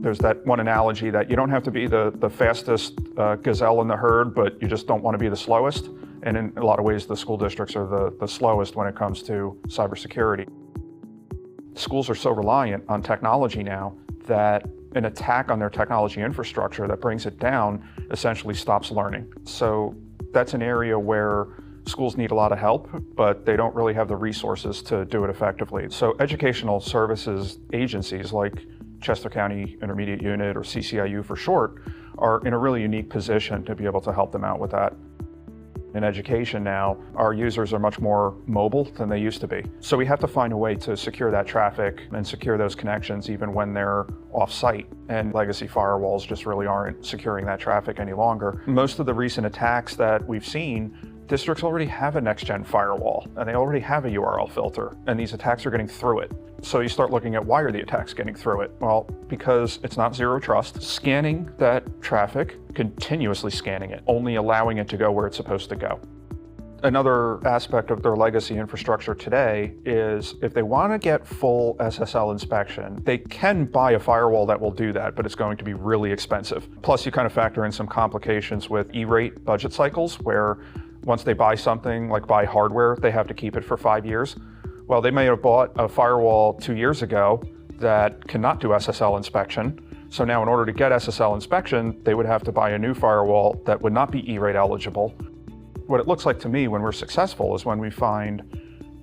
There's that one analogy that you don't have to be the fastest gazelle in the herd, but you just don't want to be the slowest. And in a lot of ways, the school districts are the slowest when it comes to cybersecurity. Schools are so reliant on technology now that an attack on their technology infrastructure that brings it down essentially stops learning. So that's an area where schools need a lot of help, but they don't really have the resources to do it effectively. So educational services agencies like Chester County Intermediate Unit, or CCIU for short, are in a really unique position to be able to help them out with that. In education now, our users are much more mobile than they used to be. So we have to find a way to secure that traffic and secure those connections even when they're off-site. And legacy firewalls just really aren't securing that traffic any longer. Most of the recent attacks that we've seen, districts already have a next-gen firewall, and they already have a URL filter, and these attacks are getting through it. So you start looking at why are the attacks getting through it? Well, because it's not zero trust. Scanning that traffic, continuously scanning it, only allowing it to go where it's supposed to go. Another aspect of their legacy infrastructure today is if they want to get full SSL inspection, they can buy a firewall that will do that, but it's going to be really expensive. Plus, you kind of factor in some complications with E-rate budget cycles, where once they buy something, like buy hardware, they have to keep it for 5 years. Well, they may have bought a firewall 2 years ago that cannot do SSL inspection. So now in order to get SSL inspection, they would have to buy a new firewall that would not be E-rate eligible. What it looks like to me when we're successful is when we find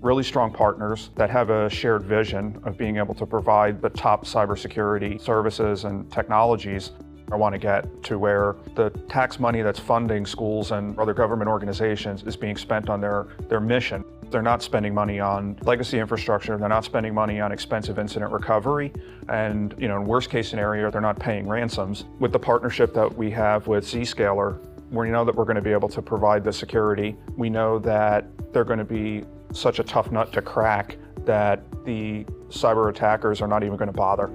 really strong partners that have a shared vision of being able to provide the top cybersecurity services and technologies. I want to get to where the tax money that's funding schools and other government organizations is being spent on their mission. They're not spending money on legacy infrastructure, they're not spending money on expensive incident recovery, and in worst case scenario, they're not paying ransoms. With the partnership that we have with Zscaler, we know that we're going to be able to provide the security. We know that they're going to be such a tough nut to crack that the cyber attackers are not even going to bother.